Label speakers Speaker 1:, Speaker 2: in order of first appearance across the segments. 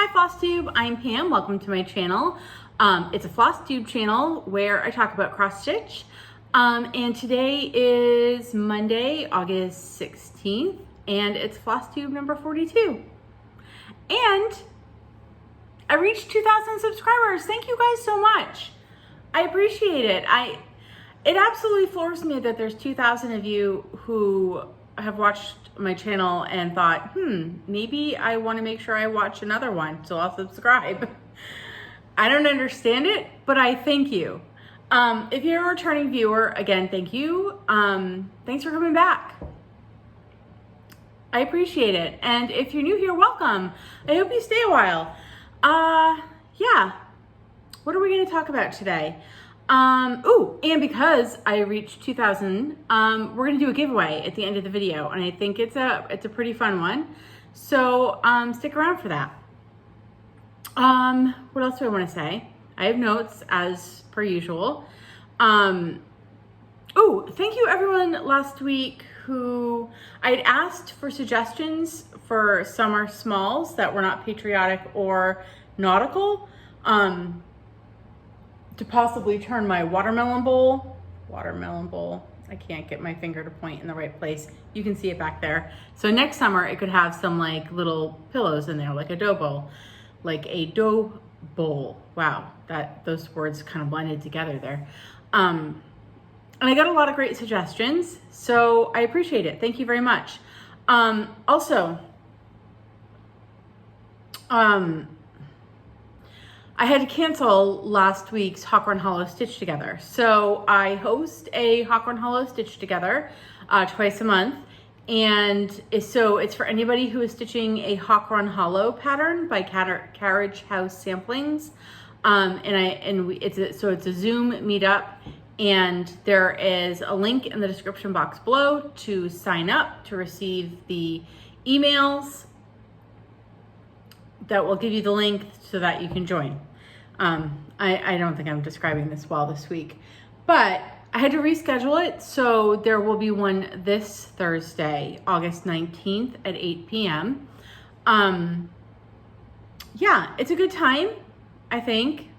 Speaker 1: Hi Flosstube, I'm Pam, welcome to my channel. It's a Flosstube channel where I talk about cross stitch. And today is Monday, August 16th, and it's Flosstube number 42. And I reached 2,000 subscribers. Thank you guys so much. I appreciate it. It absolutely floors me that there's 2,000 of you who have watched my channel and thought, maybe I want to make sure I watch another one, so I'll subscribe. I don't understand it, but I thank you. If you're a returning viewer, again, thank you. Thanks for coming back. I appreciate it. And if you're new here, welcome. I hope you stay a while. Yeah. What are we going to talk about today? And because I reached 2,000, we're going to do a giveaway at the end of the video, and I think it's a pretty fun one. So, stick around for that. What else do I want to say? I have notes as per usual. Thank you everyone last week who I had asked for suggestions for summer smalls that were not patriotic or nautical. To possibly turn my watermelon bowl, I can't get my finger to point in the right place. You can see it back there. So next summer it could have some like little pillows in there, like a dough bowl. Wow, those words kind of blended together there. And I got a lot of great suggestions, so I appreciate it. Thank you very much. I had to cancel last week's HAED Hollow Stitch Together. So I host a HAED Hollow Stitch Together twice a month. And so it's for anybody who is stitching a HAED Hollow pattern by Carriage House Samplings. It's a Zoom meetup, and there is a link in the description box below to sign up to receive the emails that will give you the link so that you can join. I don't think I'm describing this well this week, but I had to reschedule it, so there will be one this Thursday, August 19th at 8 p.m. Yeah, it's a good time, I think.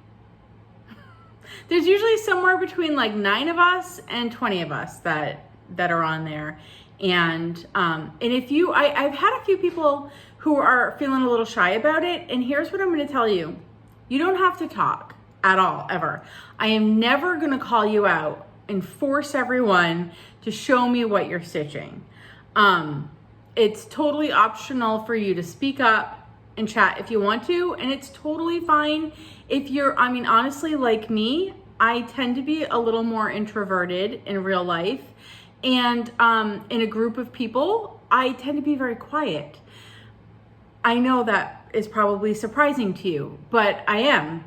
Speaker 1: There's usually somewhere between like 9 of us and 20 of us that are on there. And if you, I've had a few people who are feeling a little shy about it, and here's what I'm going to tell you. You don't have to talk at all, ever. I am never going to call you out and force everyone to show me what you're stitching. It's totally optional for you to speak up and chat if you want to, and it's totally fine if you're, honestly, like me, I tend to be a little more introverted in real life, and in a group of people, I tend to be very quiet. I know that is probably surprising to you, but I am,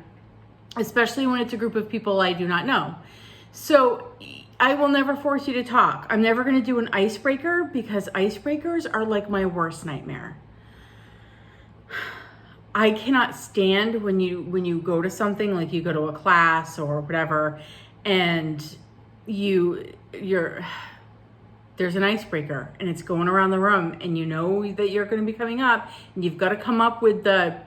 Speaker 1: especially when it's a group of people I do not know. So I will never force you to talk. I'm never going to do an icebreaker, because icebreakers are like my worst nightmare. I cannot stand when you go to something, like you go to a class or whatever, and there's an icebreaker and it's going around the room, and you know that you're going to be coming up, and you've got to come up with the,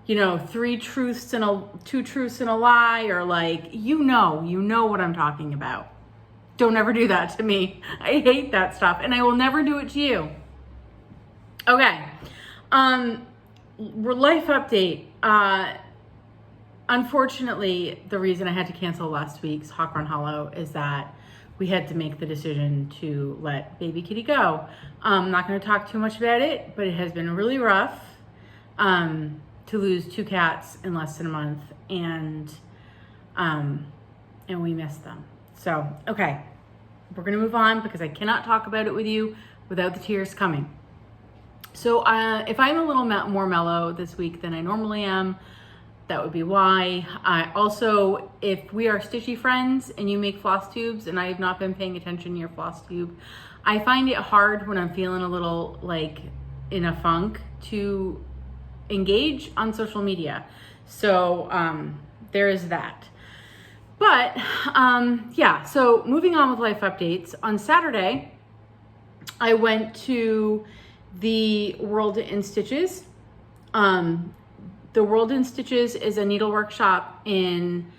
Speaker 1: 2 truths and a lie, or like, you know what I'm talking about. Don't ever do that to me. I hate that stuff, and I will never do it to you. Okay. Life update. Unfortunately, the reason I had to cancel last week's HAED Hollow is that we had to make the decision to let baby kitty go. I'm not going to talk too much about it, but it has been really rough to lose 2 cats in less than a month, and we miss them. So, okay, we're going to move on, because I cannot talk about it with you without the tears coming. So if I'm a little more mellow this week than I normally am, that would be why. Also, if we are stitchy friends and you make floss tubes and I have not been paying attention to your floss tube, I find it hard when I'm feeling a little like in a funk to engage on social media. So there is that. But yeah, so moving on with life updates. On Saturday, I went to the World in Stitches The World in Stitches is a needle workshop in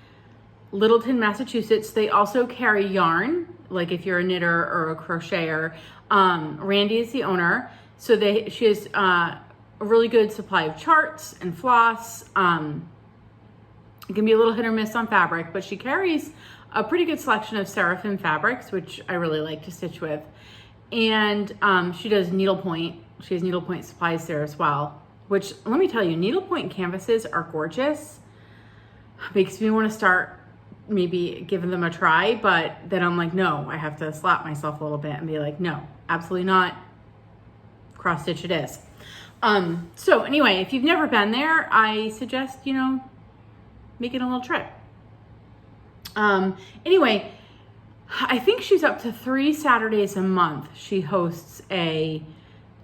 Speaker 1: Littleton, Massachusetts. They also carry yarn, like if you're a knitter or a crocheter. Randy is the owner. So she has a really good supply of charts and floss. It can be a little hit or miss on fabric, but she carries a pretty good selection of seraphim fabrics, which I really like to stitch with. And she does needlepoint. She has needlepoint supplies there as well, which let me tell you, needlepoint canvases are gorgeous. Makes me want to start maybe giving them a try, but then I'm like, no, I have to slap myself a little bit and be like, no, absolutely not. Cross stitch it is. So anyway, if you've never been there, I suggest, you know, making a little trip. Anyway, I think she's up to 3 Saturdays a month. She hosts a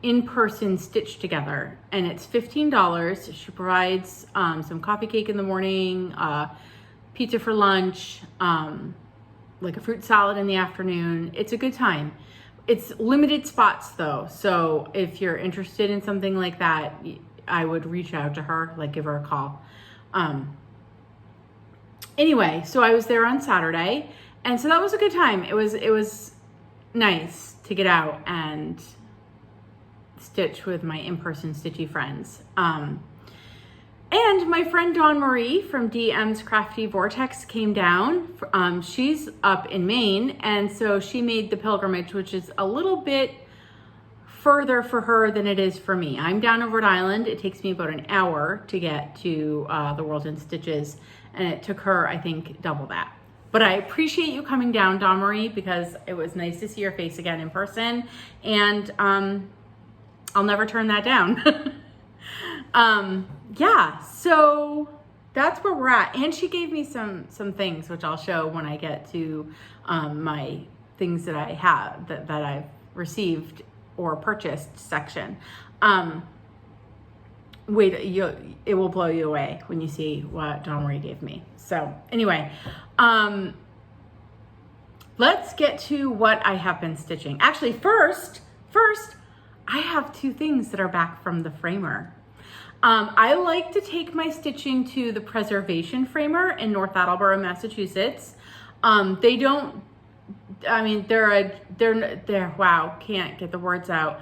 Speaker 1: in-person Stitch Together, and it's $15. She provides some coffee cake in the morning, pizza for lunch, like a fruit salad in the afternoon. It's a good time. It's limited spots though, so if you're interested in something like that, I would reach out to her, like give her a call. Anyway, so I was there on Saturday, and so that was a good time. It was nice to get out and stitch with my in-person stitchy friends. And my friend Dawn Marie from DM's Crafty Vortex came down. She's up in Maine, and so she made the pilgrimage, which is a little bit further for her than it is for me. I'm down in Rhode Island. It takes me about an hour to get to the World in Stitches, and it took her, I think, double that. But I appreciate you coming down, Dawn Marie, because it was nice to see your face again in person, and I'll never turn that down. Yeah, so that's where we're at. And she gave me some things, which I'll show when I get to my things that I have, that I've received or purchased section. Wait, it will blow you away when you see what Dawn Marie gave me. So anyway, let's get to what I have been stitching. Actually, first, I have 2 things that are back from the framer. I like to take my stitching to the Preservation Framer in North Attleboro, Massachusetts. They don't, I mean, they're, wow, can't get the words out.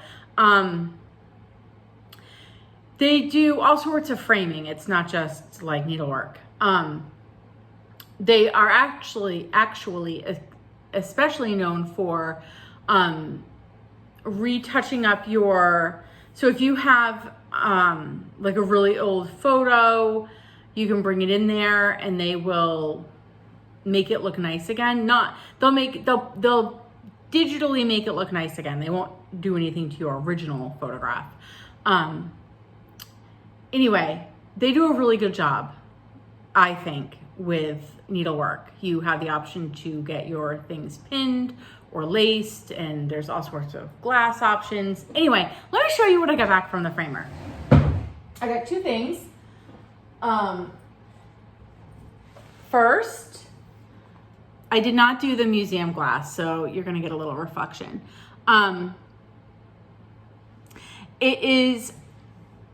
Speaker 1: They do all sorts of framing. It's not just like needlework. They are actually especially known for retouching up your, so if you have like a really old photo, you can bring it in there and they will make it look nice again. They'll digitally make it look nice again. They won't do anything to your original photograph. Anyway, they do a really good job, I think, with needlework. You have the option to get your things pinned or laced, and there's all sorts of glass options. Anyway, let me show you what I got back from the framer. I got 2 things. First, I did not do the museum glass, so you're gonna get a little reflection. It is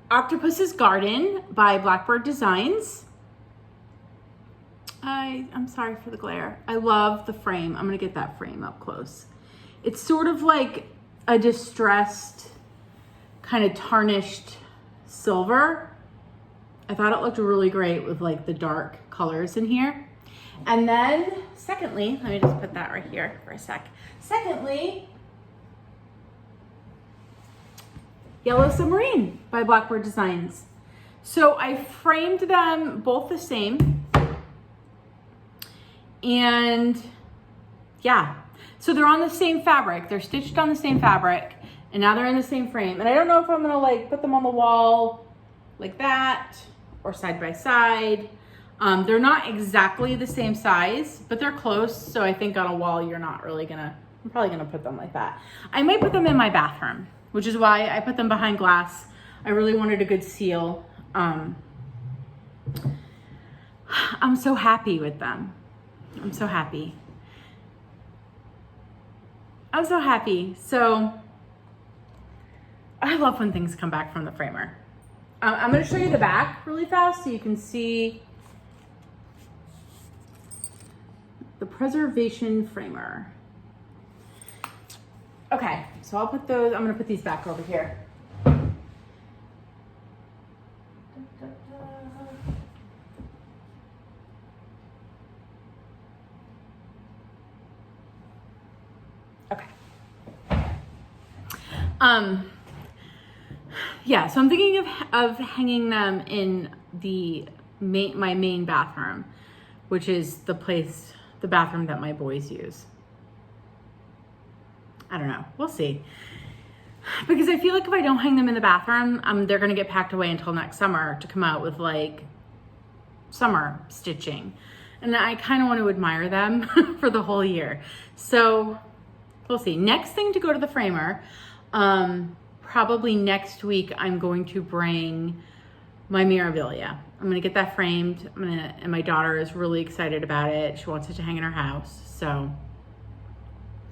Speaker 1: Octopus's Garden by Blackbird Designs. I'm sorry for the glare. I love the frame. I'm gonna get that frame up close. It's sort of like a distressed, kind of tarnished silver. I thought it looked really great with like the dark colors in here. And then secondly, let me just put that right here for a sec. Secondly, Yellow Submarine by Blackbird Designs. So I framed them both the same. And yeah, so they're on the same fabric. They're stitched on the same fabric, and now they're in the same frame. And I don't know if I'm gonna like put them on the wall like that or side by side. They're not exactly the same size, but they're close. So I think on a wall, I'm probably gonna put them like that. I might put them in my bathroom, which is why I put them behind glass. I really wanted a good seal. I'm so happy with them. I'm so happy. So I love when things come back from the framer. I'm going to show you the back really fast so you can see the preservation framer. Okay, so I'll put those, I'm going to put these back over here. Okay. Yeah, so I'm thinking of hanging them in my main bathroom, which is the bathroom that my boys use. I don't know, we'll see. Because I feel like if I don't hang them in the bathroom, they're gonna get packed away until next summer to come out with like summer stitching. And I kind of want to admire them for the whole year. So we'll see. Next thing to go to the framer, probably next week, I'm going to bring my memorabilia. I'm gonna get that framed. And my daughter is really excited about it. She wants it to hang in her house. So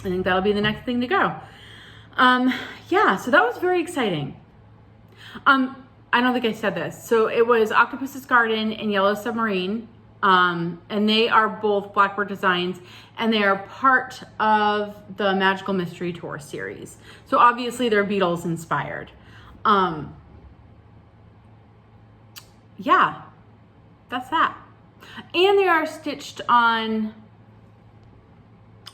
Speaker 1: I think that'll be the next thing to go. Yeah, so that was very exciting. I don't think I said this. So it was Octopus's Garden and Yellow Submarine. And they are both Blackbird designs, and they are part of the Magical Mystery Tour series. So obviously they're Beatles inspired. Yeah, that's that. And they are stitched on,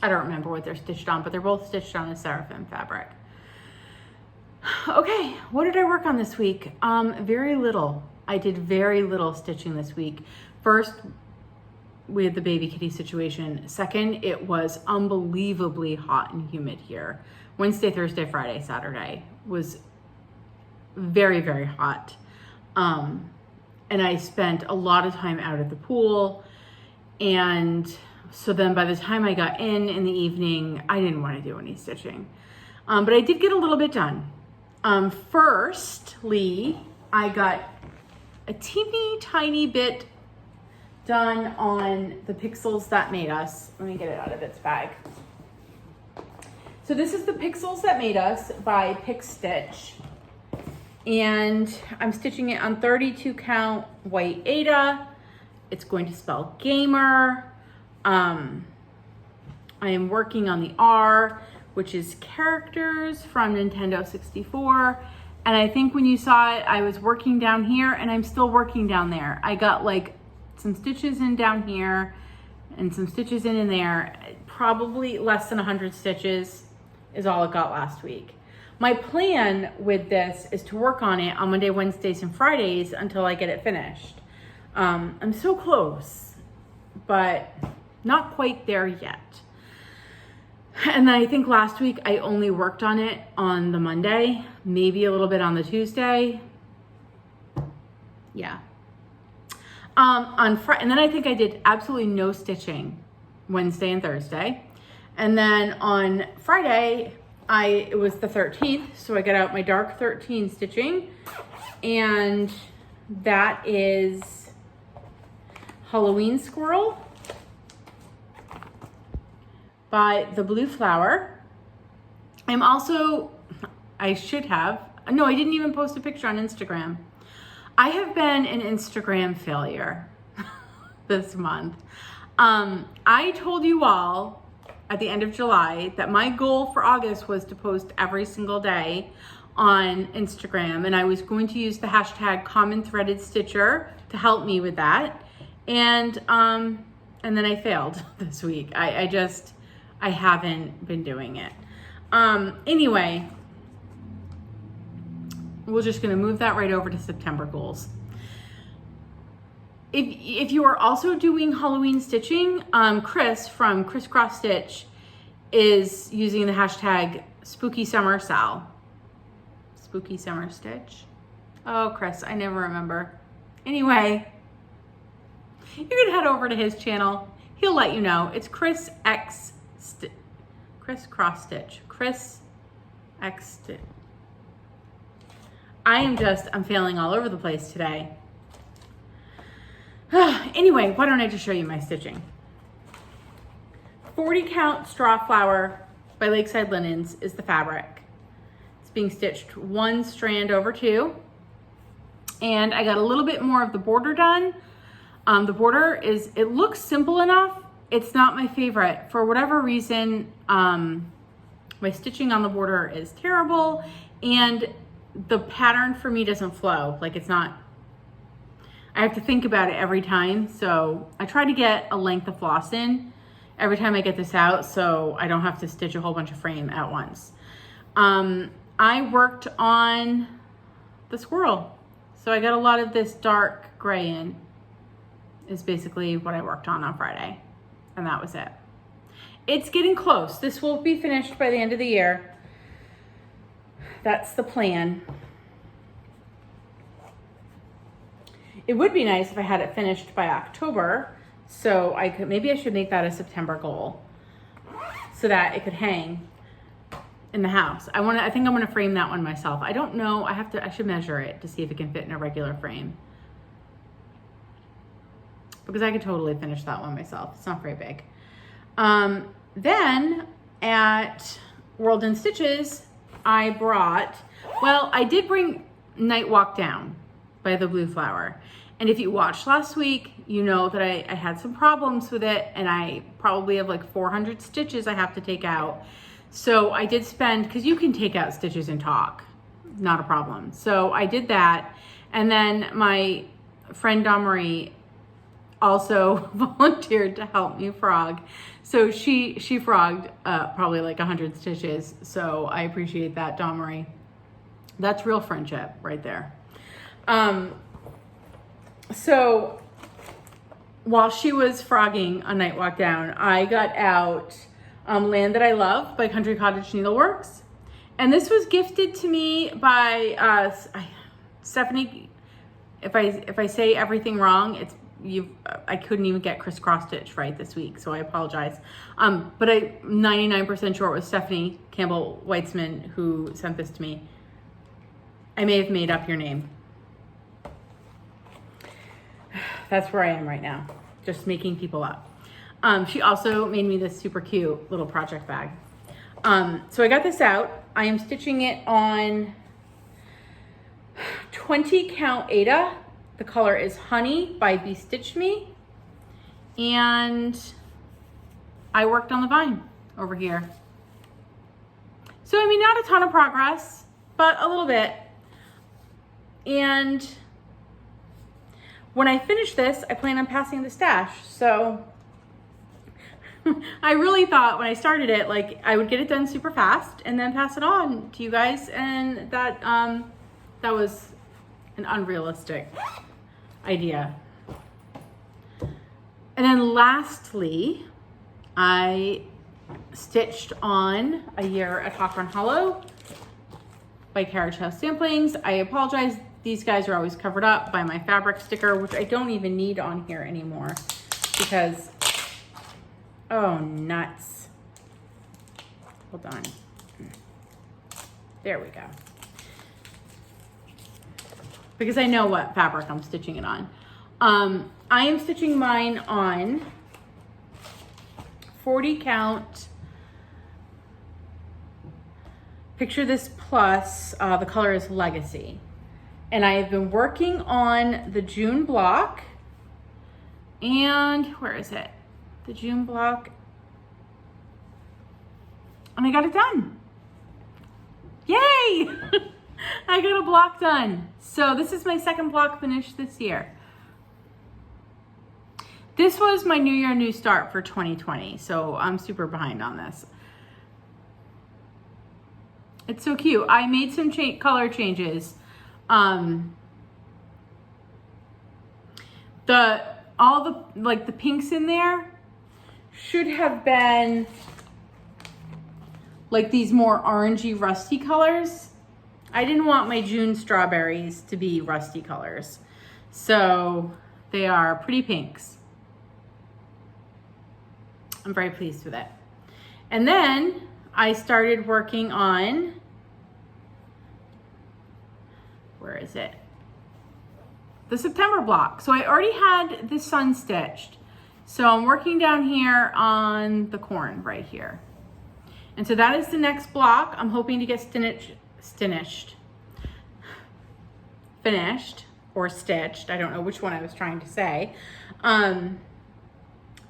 Speaker 1: I don't remember what they're stitched on, but they're both stitched on a Seraphim fabric. Okay, what did I work on this week? Very little. I did very little stitching this week. First, we had the baby kitty situation. Second, it was unbelievably hot and humid here. Wednesday, Thursday, Friday, Saturday was very, very hot. And I spent a lot of time out at the pool. And so then by the time I got in the evening, I didn't want to do any stitching. But I did get a little bit done. Firstly, I got a teeny tiny bit done on the Pixels That Made Us. Let me get it out of its bag. So this is the Pixels That Made Us by Pick Stitch. And I'm stitching it on 32 count white Aida. It's going to spell gamer. I am working on the R, which is characters from Nintendo 64. And I think when you saw it, I was working down here and I'm still working down there. I got like some stitches in down here and some stitches in there. Probably less than 100 stitches is all it got last week. My plan with this is to work on it on Monday, Wednesdays, and Fridays until I get it finished. I'm so close, but not quite there yet. And then I think last week I only worked on it on the Monday, maybe a little bit on the Tuesday. Yeah. And then I think I did absolutely no stitching Wednesday and Thursday. And then on Friday, it was the 13th, so I got out my dark 13 stitching, and that is Halloween Squirrel by The Blue Flower. I didn't even post a picture on Instagram. I have been an Instagram failure this month. I told you all at the end of July that my goal for August was to post every single day on Instagram, and I was going to use the hashtag Common Threaded Stitcher to help me with that. And then I failed this week. I haven't been doing it. Anyway, we're just gonna move that right over to September goals. If you are also doing Halloween stitching, Chris from Criss Cross Stitch is using the hashtag Spooky Summer Sal. Spooky Summer Stitch. Oh, Chris, I never remember. Anyway, you can head over to his channel. He'll let you know. It's Criss Cross Stitch. Criss X Stitch. I'm failing all over the place today. Anyway, why don't I just show you my stitching? 40 count straw flower by Lakeside Linens is the fabric. It's being stitched 1 strand over 2. And I got a little bit more of the border done. The border it looks simple enough. It's not my favorite. For whatever reason, my stitching on the border is terrible, and the pattern for me doesn't flow. Like, it's not, I have to think about it every time. So I try to get a length of floss in every time I get this out, so I don't have to stitch a whole bunch of frame at once. I worked on the squirrel. So I got a lot of this dark gray in, is basically what I worked on Friday. And that was it. It's getting close. This will be finished by the end of the year. That's the plan. It would be nice if I had it finished by October, so maybe I should make that a September goal so that it could hang in the house. I think I'm gonna frame that one myself. I don't know, I should measure it to see if it can fit in a regular frame, because I could totally finish that one myself. It's not very big. Then at World in Stitches, I did bring Night Walk Down by the Blue Flower. And if you watched last week, you know that I had some problems with it, and I probably have like 400 stitches I have to take out. So I did spend, because you can take out stitches and talk, not a problem. So I did that. And then my friend Dawn Marie also volunteered to help me frog. So she frogged probably like 100 stitches. So I appreciate that, Dawn Marie. That's real friendship right there. So while she was frogging a Night Walk Down, I got out Land That I Love by Country Cottage Needleworks. And this was gifted to me by Stephanie. If I say everything wrong, I couldn't even get crisscross stitch right this week, so I apologize. But I'm 99% sure it was Stephanie Campbell Weitzman who sent this to me. I may have made up your name. That's where I am right now, just making people up. She also made me this super cute little project bag. So I got this out. I am stitching it on 20 count Aida. The color is Honey by Be Stitch Me. And I worked on the vine over here. So, I mean, not a ton of progress, but a little bit. And when I finish this, I plan on passing the stash. So I really thought when I started it, like, I would get it done super fast and then pass it on to you guys. And that was an unrealistic idea. And then lastly, I stitched on A Year at Hawthorne Hollow by Carriage House Samplings. I apologize, these guys are always covered up by my fabric sticker, which I don't even need on here anymore because, oh, nuts. Hold on. There we go. Because I know what fabric I'm stitching it on. I am stitching mine on 40 count Picture This Plus. The color is Legacy. And I have been working on the June block. And where is it? The June block. And I got it done. Yay! I got a block done. So this is my second block finished this year. This was my New Year, New Start for 2020. So I'm super behind on this. It's so cute. I made some color changes. All the pinks in there should have been like these more orangey, rusty colors. I didn't want my June strawberries to be rusty colors. So they are pretty pinks. I'm very pleased with it. And then I started working on, where is it? The September block. So I already had the sun stitched. So I'm working down here on the corn right here. And so that is the next block. I'm hoping to get finished. or stitched, I don't know which one I was trying to say,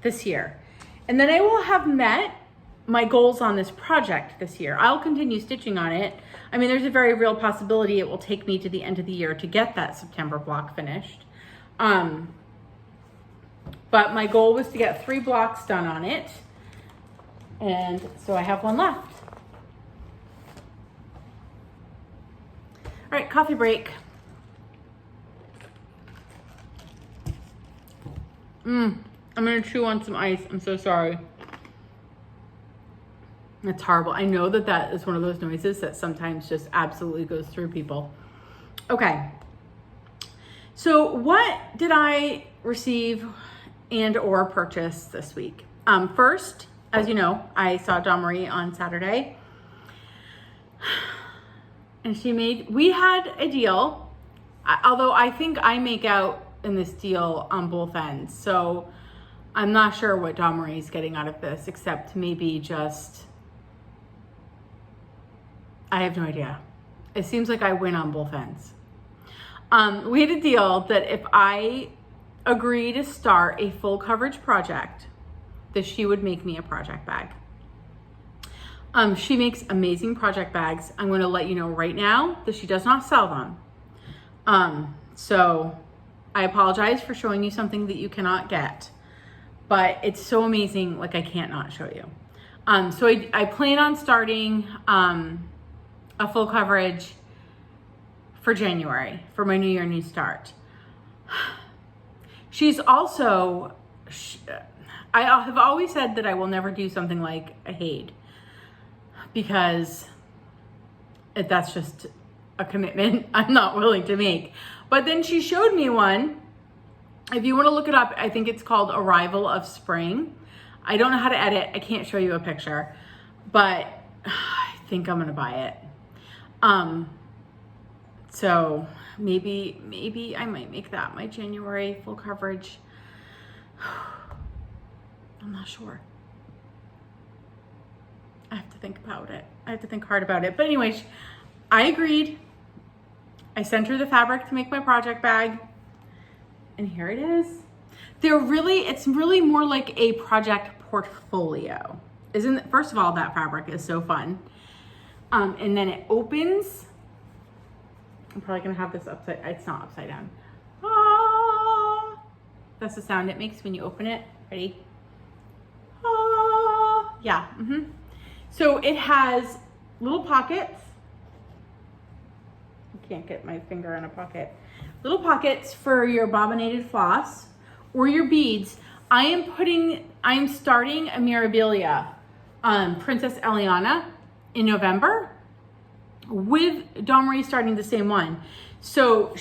Speaker 1: this year. And then I will have met my goals on this project this year. I'll continue stitching on it. I mean, there's a very real possibility it will take me to the end of the year to get that September block finished. But my goal was to get 3 blocks done on it. And so I have one left. All right, coffee break. I'm gonna chew on some ice. I'm so sorry. That's horrible. I know that that is one of those noises that sometimes just absolutely goes through people. Okay. So what did I receive and or purchase this week? First, as you know, I saw Dawn Marie on Saturday. And we had a deal, although I think I make out in this deal on both ends. So I'm not sure what Dawn Marie's getting out of this, except maybe just, I have no idea. It seems like I win on both ends. We had a deal that if I agree to start a full coverage project, that she would make me a project bag. She makes amazing project bags. I'm going to let you know right now that she does not sell them. So I apologize for showing you something that you cannot get, but it's so amazing, like I can't not show you. So I plan on starting a full coverage for January for my New Year, New Start. She's also, I have always said that I will never do something like a HAED because that's just a commitment I'm not willing to make. But then she showed me one. If you want to look it up, I think it's called Arrival of Spring. I don't know how to edit. I can't show you a picture, but I think I'm going to buy it. So maybe I might make that my January full coverage. I'm not sure. I have to think about it. I have to think hard about it. But anyways, I agreed. I sent her the fabric to make my project bag. And here it is. It's really more like a project portfolio. First of all, that fabric is so fun. And then it opens. I'm probably gonna have this it's not upside down. Ah, that's the sound it makes when you open it. Ready? Ah, yeah. So it has little pockets. I can't get my finger in a pocket. Little pockets for your bobbinated floss or your beads. I am starting a Mirabilia Princess Eliana in November with Dawn Marie starting the same one. So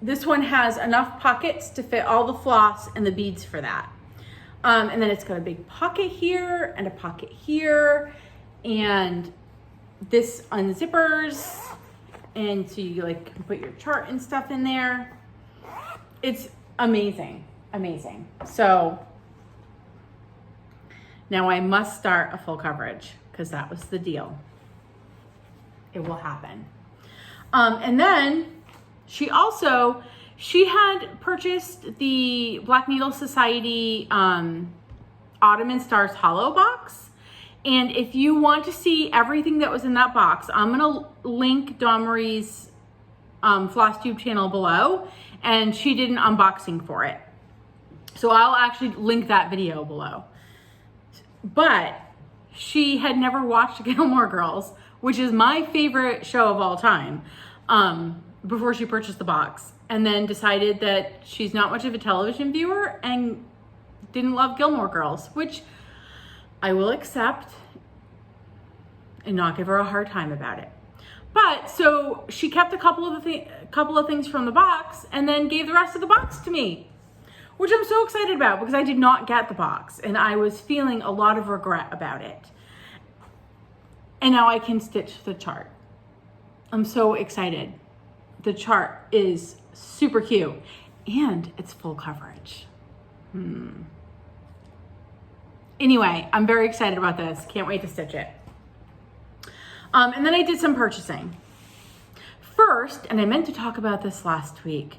Speaker 1: this one has enough pockets to fit all the floss and the beads for that. And then it's got a big pocket here and a pocket here, and this unzippers, and so you can put your chart and stuff in there. It's amazing. So now I must start a full coverage because that was the deal. It will happen. And then she had purchased the Black Needle Society Autumn and Stars Hollow box. And if you want to see everything that was in that box, I'm going to link Dawn Marie's Flosstube channel below. And she did an unboxing for it. So I'll actually link that video below. But she had never watched Gilmore Girls, which is my favorite show of all time, before she purchased the box. And then decided that she's not much of a television viewer and didn't love Gilmore Girls, which I will accept and not give her a hard time about it. But so she kept a couple of things from the box and then gave the rest of the box to me, which I'm so excited about because I did not get the box and I was feeling a lot of regret about it. And now I can stitch the chart. I'm so excited. The chart is super cute and it's full coverage. Anyway, I'm very excited about this. Can't wait to stitch it. And then I did some purchasing. first, and I meant to talk about this last week,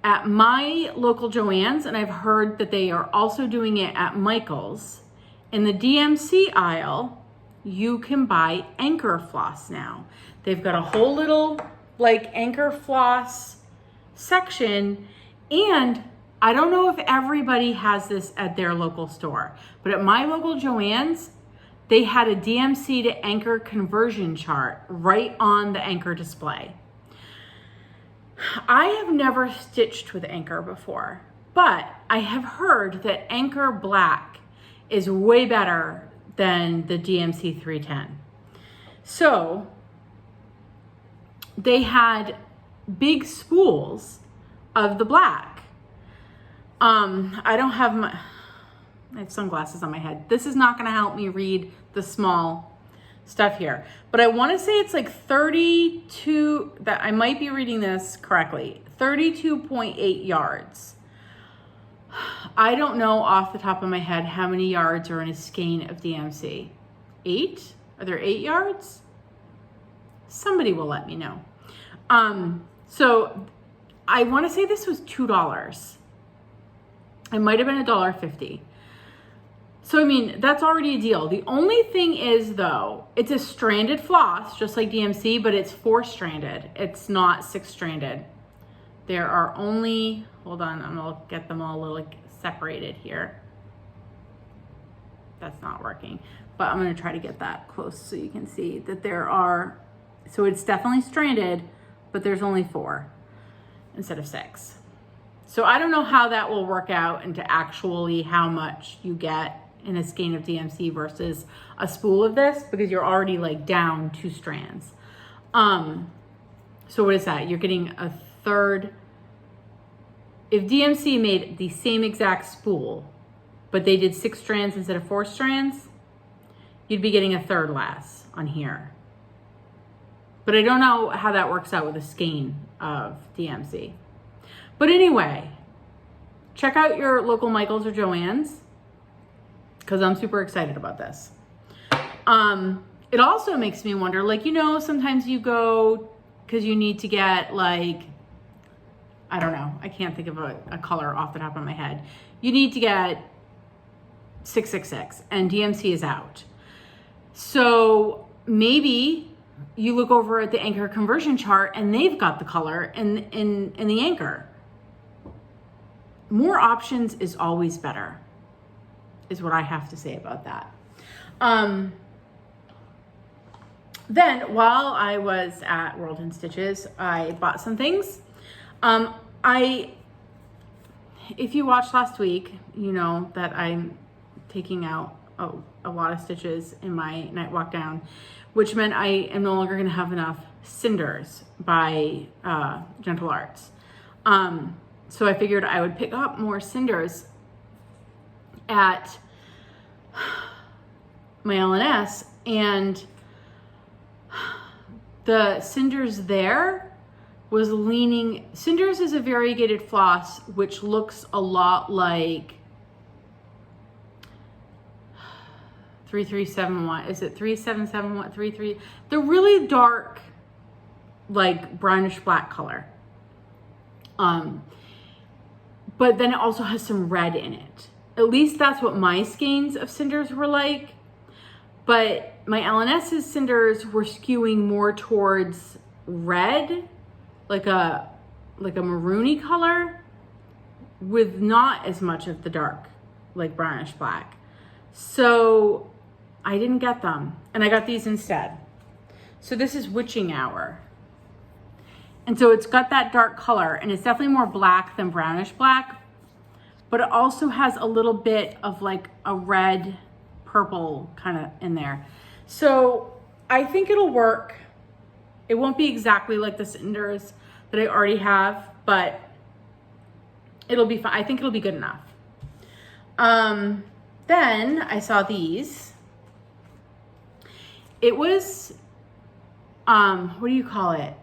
Speaker 1: at my local Joann's, and I've heard that they are also doing it at Michael's, in the DMC aisle, you can buy Anchor floss now. They've got a whole little like Anchor floss section, and I don't know if everybody has this at their local store, but at my local Joann's, they had a DMC to Anchor conversion chart right on the Anchor display. I have never stitched with Anchor before, but I have heard that Anchor Black is way better than the DMC 310. So they had big spools of the black. I have sunglasses on my head. This is not going to help me read the small stuff here, but I want to say it's like 32, that I might be reading this correctly, 32.8 yards. I don't know off the top of my head how many yards are in a skein of DMC. 8? Are there 8 yards? Somebody will let me know. So I want to say this was $2. It might have been $1.50. So, I mean, that's already a deal. The only thing is, though, it's a stranded floss, just like DMC, but it's 4-stranded. It's not 6-stranded. There are only, hold on, I'm gonna get them all a little separated here. That's not working, but I'm gonna try to get that close so you can see that there are, so it's definitely stranded, but there's only 4 instead of 6. So I don't know how that will work out into actually how much you get in a skein of DMC versus a spool of this, because you're already like down 2 strands. So what is that? You're getting a third. If DMC made the same exact spool, but they did 6 strands instead of 4 strands, you'd be getting a third less on here. But I don't know how that works out with a skein of DMC. But anyway, check out your local Michael's or Joann's, because I'm super excited about this. It also makes me wonder, like, you know, sometimes you go because you need to get like, I don't know, I can't think of a color off the top of my head. You need to get 666 and DMC is out. So maybe you look over at the Anchor conversion chart and they've got the color in the Anchor. More options is always better, is what I have to say about that. Then while I was at World in Stitches, I bought some things. If you watched last week, you know that I'm taking out a lot of stitches in my night walk down, which meant I am no longer gonna have enough cinders by Gentle Arts. So I figured I would pick up more cinders at my LNS, and the cinders there was leaning. Cinders is a variegated floss which looks a lot like 3371. Is it 3771? 33? The really dark, like brownish black color. But then it also has some red in it. At least that's what my skeins of cinders were like. But my LNS's cinders were skewing more towards red, like a maroony color, with not as much of the dark, like brownish black. So I didn't get them, and I got these instead. So this is Witching Hour. And so it's got that dark color, and it's definitely more black than brownish black, but it also has a little bit of like a red purple kind of in there. So I think it'll work. It won't be exactly like the cinders that I already have, but it'll be fine. I think it'll be good enough. Then I saw these. It was, what do you call it?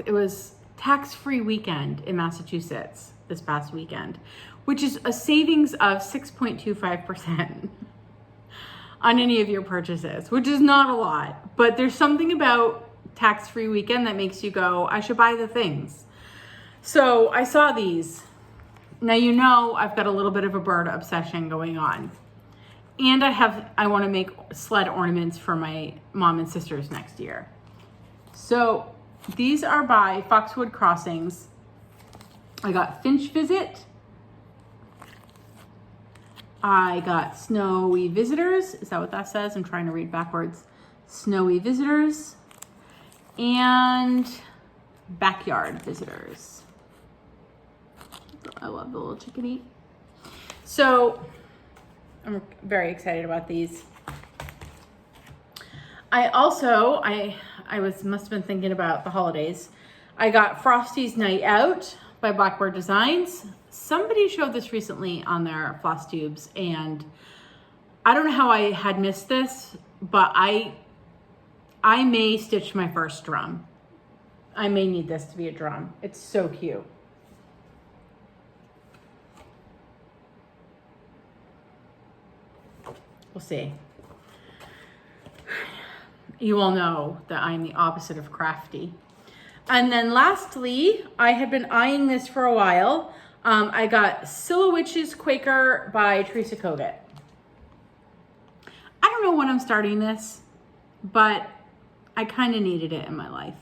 Speaker 1: It was tax-free weekend in Massachusetts this past weekend, which is a savings of 6.25% on any of your purchases, which is not a lot, but there's something about tax-free weekend that makes you go, I should buy the things. So I saw these. Now, you know, I've got a little bit of a bird obsession going on. And I want to make sled ornaments for my mom and sisters next year. So these are by Foxwood Crossings. I got Finch Visit. I got Snowy Visitors. Is that what that says? I'm trying to read backwards. Snowy Visitors. And Backyard Visitors. I love the little chickadee. So I'm very excited about these. I also, must have been thinking about the holidays. I got Frosty's Night Out by Blackbird Designs. Somebody showed this recently on their Flosstubes, and I don't know how I had missed this, but I may stitch my first drum. I may need this to be a drum. It's so cute. We'll see. You all know that I'm the opposite of crafty. And then lastly, I had been eyeing this for a while. I got Silhouette's Quaker by Teresa Kogut. I don't know when I'm starting this, but I kind of needed it in my life.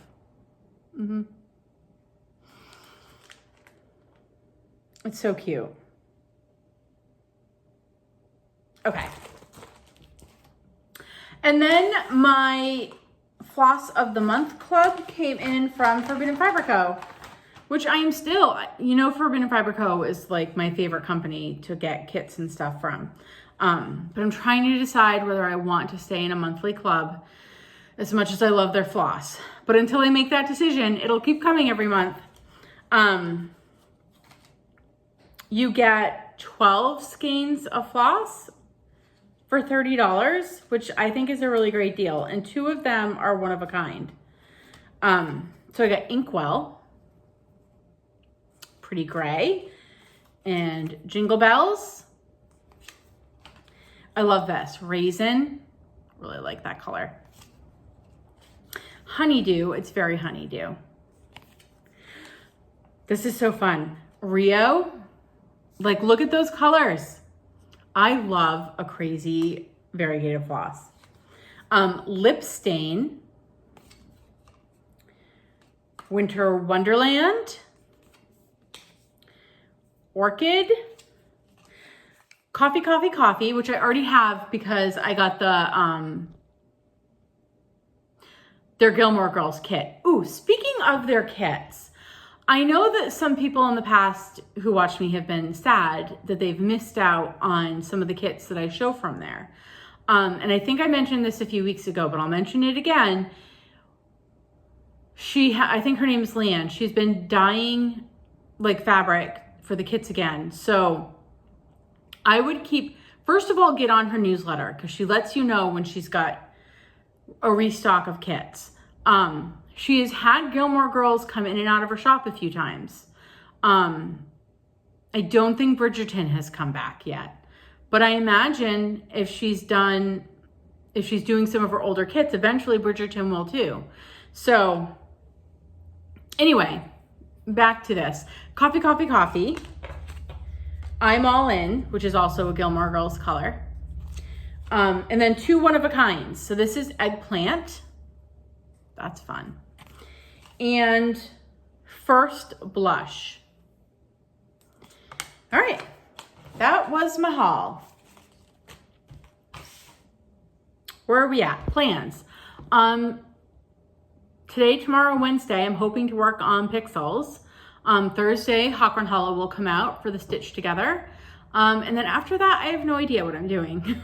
Speaker 1: It's so cute. Okay. And then my Floss of the Month Club came in from Forbidden Fiber Co., which I am still, you know, Forbidden Fiber Co. is like my favorite company to get kits and stuff from. But I'm trying to decide whether I want to stay in a monthly club as much as I love their floss. But until I make that decision, it'll keep coming every month. You get 12 skeins of floss for $30, which I think is a really great deal. And 2 of them are one of a kind. So I got Inkwell, Pretty Gray, and Jingle Bells. I love this. Raisin, really like that color. Honeydew, it's very honeydew. This is so fun. Rio, like look at those colors. I love a crazy variegated floss. Lip Stain, Winter Wonderland, Orchid, Coffee Coffee Coffee, which I already have because I got the their Gilmore Girls kit. Ooh, speaking of their kits, I know that some people in the past who watched me have been sad that they've missed out on some of the kits that I show from there. And I think I mentioned this a few weeks ago, but I'll mention it again. I think her name is Leanne. She's been dyeing like fabric for the kits again. So I would first of all, get on her newsletter because she lets you know when she's got a restock of kits. She has had Gilmore Girls come in and out of her shop a few times. I don't think Bridgerton has come back yet, but I imagine if she's doing some of her older kits, eventually Bridgerton will too. So anyway, back to this. Coffee Coffee Coffee. I'm All In, which is also a Gilmore Girls color. And then 2 one-of-a-kinds. So this is Eggplant. That's fun. And First Blush. All right, that was my haul. Where are we at? Plans. Today, tomorrow, Wednesday, I'm hoping to work on Pixels. Thursday, Hawk Hollow will come out for the Stitch Together. And then after that, I have no idea what I'm doing.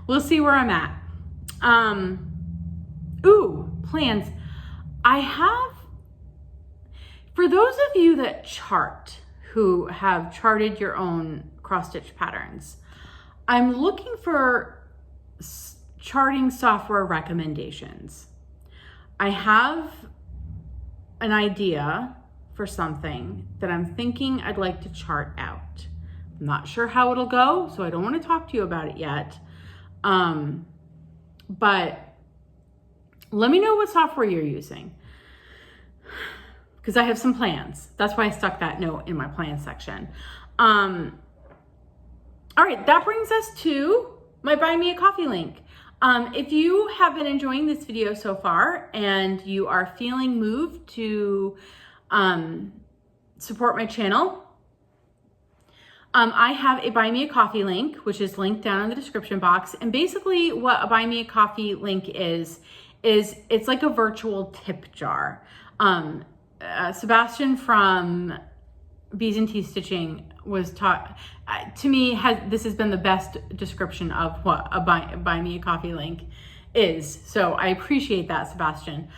Speaker 1: We'll see where I'm at. Plans. I have, for those of you that chart, who have charted your own cross-stitch patterns, I'm looking for charting software recommendations. I have an idea for something that I'm thinking I'd like to chart out. I'm not sure how it'll go, so I don't want to talk to you about it yet. But Let me know what software you're using, because I have some plans. That's why I stuck that note in my plans section. All right, that brings us to my Buy Me a Coffee link. If you have been enjoying this video so far and you are feeling moved to support my channel, I have a Buy Me a Coffee link, which is linked down in the description box. And basically what a Buy Me a Coffee link is it's like a virtual tip jar. Sebastian from Bees and Tea Stitching was taught, to me, this has been the best description of what a Buy Me a Coffee link is. So I appreciate that, Sebastian.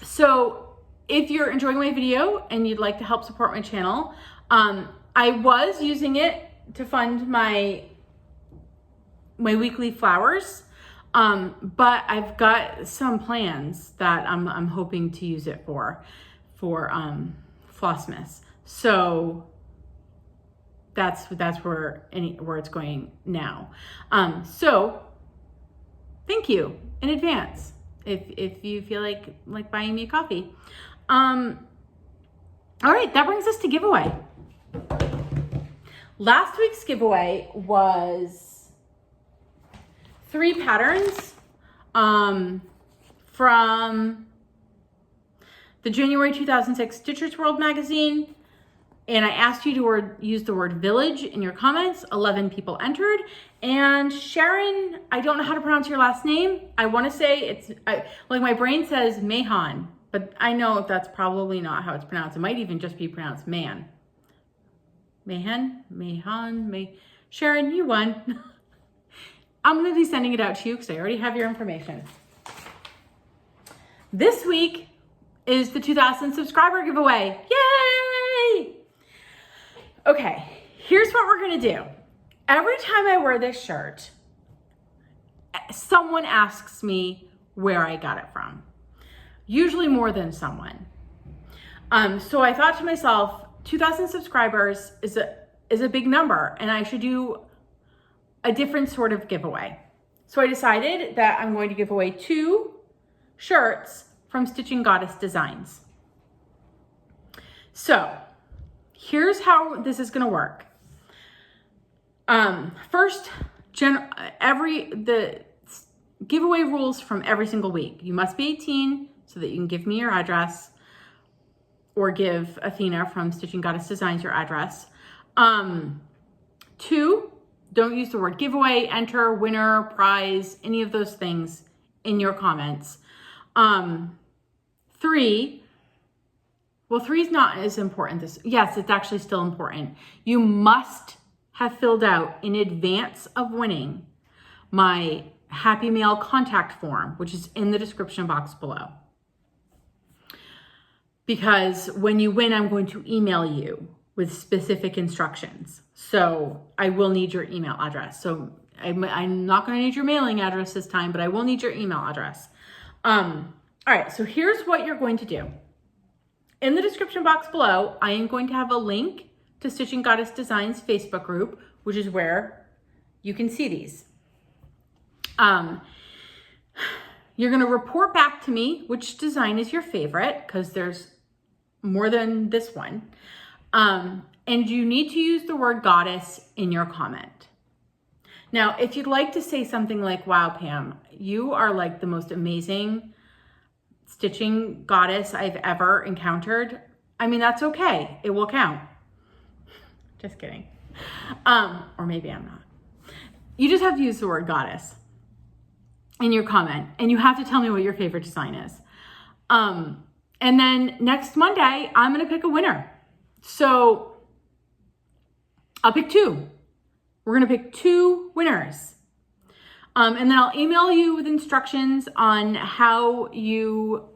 Speaker 1: So if you're enjoying my video and you'd like to help support my channel, I was using it to fund my weekly flowers. But I've got some plans that I'm hoping to use it for Flossmas. So that's where it's going now. So thank you in advance if you feel like buying me a coffee. All right, that brings us to giveaway. Last week's giveaway was 3 patterns from the January 2006 Stitchers World magazine. And I asked you to use the word village in your comments. 11 people entered. And Sharon, I don't know how to pronounce your last name. I want to say like my brain says Mahan, but I know that's probably not how it's pronounced. It might even just be pronounced man. Mahan, Sharon, you won. I'm going to be sending it out to you because I already have your information. This week is the 2,000 subscriber giveaway. Yay! Okay, here's what we're going to do. Every time I wear this shirt, someone asks me where I got it from. Usually more than someone. So I thought to myself, 2,000 subscribers is a big number, and I should do a different sort of giveaway. So I decided that I'm going to give away 2 shirts from Stitching Goddess Designs. So here's how this is going to work. First, the giveaway rules from every single week. You must be 18 so that you can give me your address, or give Athena from Stitching Goddess Designs your address. 2, don't use the word giveaway, enter, winner, prize, any of those things in your comments. 3, well, 3 is not as important. Yes, it's actually still important. You must have filled out in advance of winning my Happy Mail contact form, which is in the description box below. Because when you win, I'm going to email you with specific instructions. So I will need your email address. So I'm not going to need your mailing address this time, but I will need your email address. All right, so here's what you're going to do. In the description box below, I am going to have a link to Stitching Goddess Designs Facebook group, which is where you can see these. You're going to report back to me which design is your favorite, because there's more than this one. And you need to use the word goddess in your comment. Now, if you'd like to say something like, wow, Pam, you are like the most amazing stitching goddess I've ever encountered, I mean, that's okay. It will count. Just kidding. Or maybe I'm not. You just have to use the word goddess in your comment, and you have to tell me what your favorite design is. And then next Monday, I'm going to pick a winner. So I'll pick 2. We're going to pick 2 winners. And then I'll email you with instructions on how you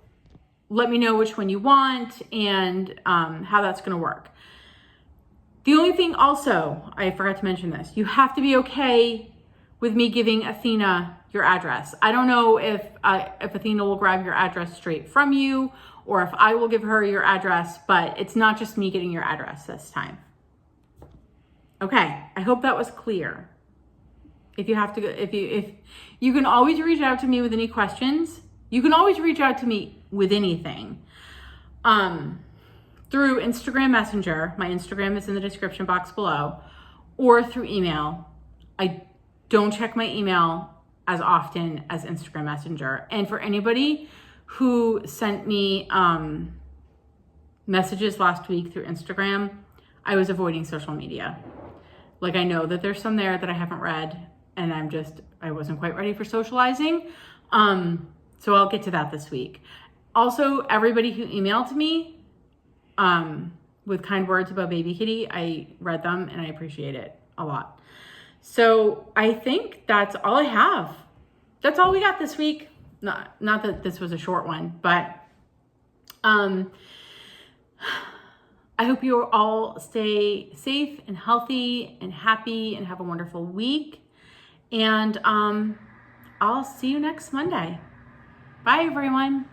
Speaker 1: let me know which one you want and how that's going to work. The only thing also, I forgot to mention this, you have to be okay with me giving Athena your address. I don't know if Athena will grab your address straight from you or if I will give her your address, but it's not just me getting your address this time. Okay, I hope that was clear. If you have to go, if you can always reach out to me with any questions. You can always reach out to me with anything. Through Instagram Messenger. My Instagram is in the description box below, or through email. I don't check my email as often as Instagram Messenger. And for anybody who sent me messages last week through Instagram, I was avoiding social media. Like, I know that there's some there that I haven't read, and I wasn't quite ready for socializing. So I'll get to that this week. Also, everybody who emailed me with kind words about Baby Kitty, I read them and I appreciate it a lot. So I think that's all I have. That's all we got this week. Not that this was a short one, but I hope you all stay safe and healthy and happy and have a wonderful week. And I'll see you next Monday. Bye, everyone.